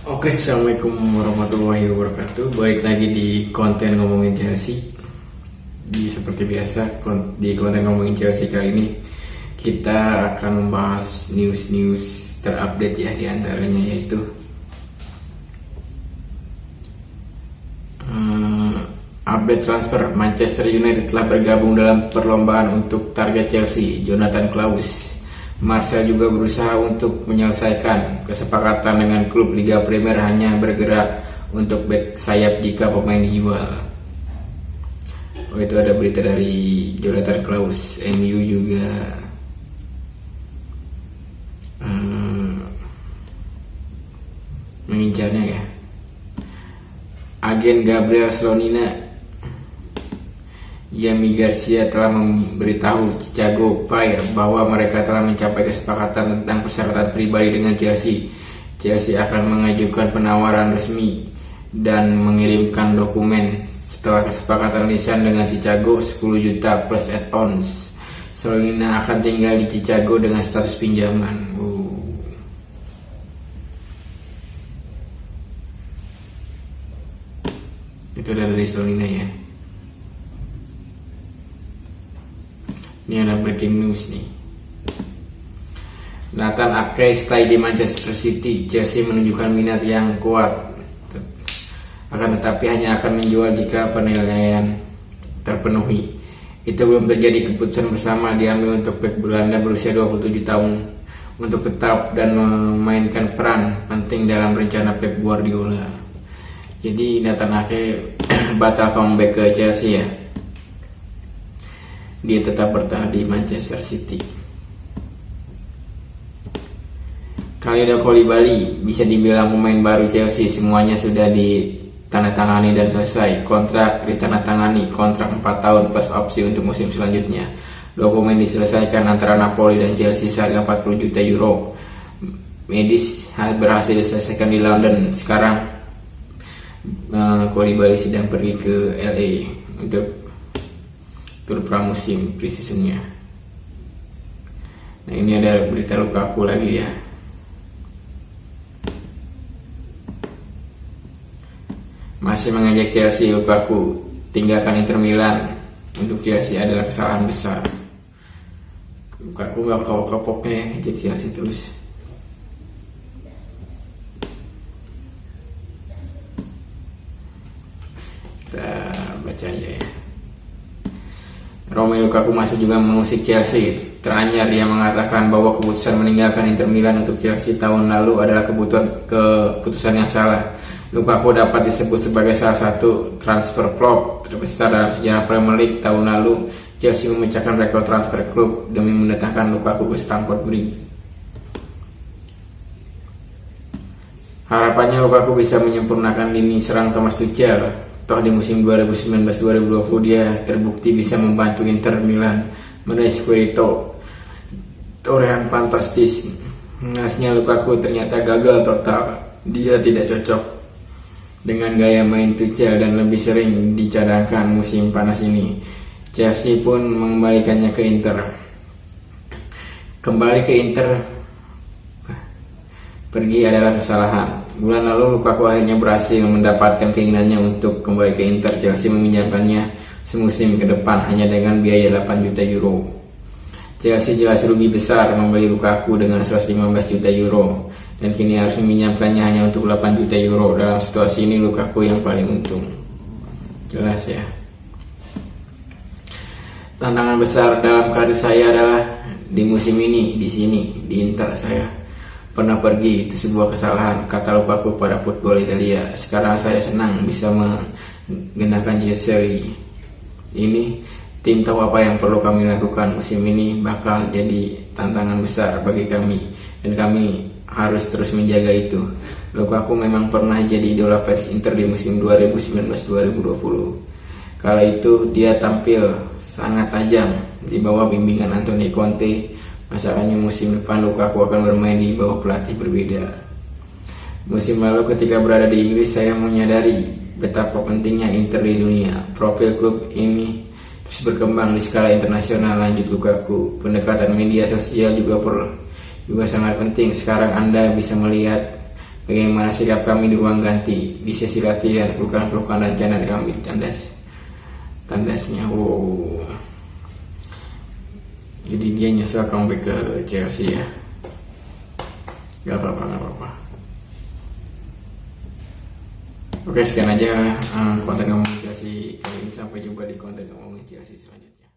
Oke, assalamualaikum warahmatullahi wabarakatuh. Balik lagi di konten ngomongin Chelsea. Seperti biasa di konten ngomongin Chelsea kali ini kita akan membahas news terupdate ya, di antaranya yaitu update transfer. Manchester United telah bergabung dalam perlombaan untuk target Chelsea, Jonathan Klaus. Marcel juga berusaha untuk menyelesaikan kesepakatan dengan klub Liga Premier, hanya bergerak untuk bek sayap jika pemain dijual. Itu ada berita dari Jonathan Klaus. MU juga mengincarnya ya. Agen Gabriel Slonina Yami Garcia telah memberitahu Chicago Fire bahwa mereka telah mencapai kesepakatan tentang persyaratan pribadi dengan Chelsea. Chelsea akan mengajukan penawaran resmi dan mengirimkan dokumen setelah kesepakatan lisan dengan Chicago 10 juta plus add-ons. Slonina akan tinggal di Chicago dengan status pinjaman. Itu dari Slonina ya. Ini ada breaking news nih. Nathan Ake stay di Manchester City. Chelsea menunjukkan minat yang kuat, akan tetapi hanya akan menjual jika penilaian terpenuhi. Itu belum terjadi. Keputusan bersama diambil untuk bek Belanda berusia 27 tahun untuk tetap dan memainkan peran penting dalam rencana Pep Guardiola. Jadi Nathan Ake batal comeback ke Chelsea ya. Dia tetap bertahan di Manchester City. Kalidou Koulibaly bisa dibilang pemain baru Chelsea. Semuanya sudah ditandatangani dan selesai. Kontrak ditandatangani, kontrak 4 tahun plus opsi untuk musim selanjutnya. Dokumen diselesaikan antara Napoli dan Chelsea seharga 40 juta euro. Medis berhasil diselesaikan di London. Sekarang Koulibaly sedang pergi ke LA untuk tur pramusim pre-seasonnya. Nah, ini ada berita Lukaku lagi ya. Masih mengajak Chelsea, Lukaku tinggalkan Inter Milan untuk Chelsea adalah kesalahan besar. Lukaku gak kapok-kapoknya ngajak Chelsea terus. Kita baca aja ya. Romelu Lukaku masih juga mengusik Chelsea. Teranyar dia mengatakan bahwa keputusan meninggalkan Inter Milan untuk Chelsea tahun lalu adalah keputusan yang salah. Lukaku dapat disebut sebagai salah satu transfer flop terbesar dalam sejarah Premier League. Tahun lalu Chelsea memecahkan rekor transfer klub demi mendatangkan Lukaku ke Stamford Bridge. Harapannya Lukaku bisa menyempurnakan lini serang Thomas Tuchel. Toh di musim 2019-2020 dia terbukti bisa membantu Inter Milan meraih Scudetto. Torehan fantastis. Ngasnya Lukaku ternyata gagal total. Dia tidak cocok dengan gaya main Tuchel dan lebih sering dicadangkan musim panas ini. Chelsea pun mengembalikannya ke Inter. Kembali ke Inter pergi adalah kesalahan. Bulan lalu Lukaku akhirnya berhasil mendapatkan keinginannya untuk kembali ke Inter. Chelsea meminjamkannya semusim ke depan hanya dengan biaya 8 juta euro. Chelsea jelas rugi besar membeli Lukaku dengan 115 juta euro dan kini harus meminjamkannya hanya untuk 8 juta euro. Dalam situasi ini Lukaku yang paling untung. Jelas ya. Tantangan besar dalam karir saya adalah di musim ini, di sini, di Inter saya pernah pergi, itu sebuah kesalahan, kata Lukaku pada Football Italia. Sekarang saya senang bisa mengenakan jersey ini. Tim tahu apa yang perlu kami lakukan. Musim ini bakal jadi tantangan besar bagi kami dan kami harus terus menjaga itu. Lukaku memang pernah jadi idola fans Inter di musim 2019-2020. Kala itu dia tampil sangat tajam di bawah bimbingan Antonio Conte. Masalahnya musim depan Lukaku akan bermain di bawah pelatih berbeda. Musim lalu ketika berada di Inggris saya menyadari betapa pentingnya Inter di dunia. Profil klub ini terus berkembang di skala internasional, lanjut Lukaku. Pendekatan media sosial juga sangat penting. Sekarang Anda bisa melihat Bagaimana sikap kami di ruang ganti di sesi latihan, pelukan-pelukan dan canda kami tandasnya. Wow. Jadi dia nyesel comeback ke Chelsea ya. Gak apa-apa. Oke, sekian aja konten ngomongin Chelsea kali ini. Sampai jumpa di konten ngomongin Chelsea selanjutnya.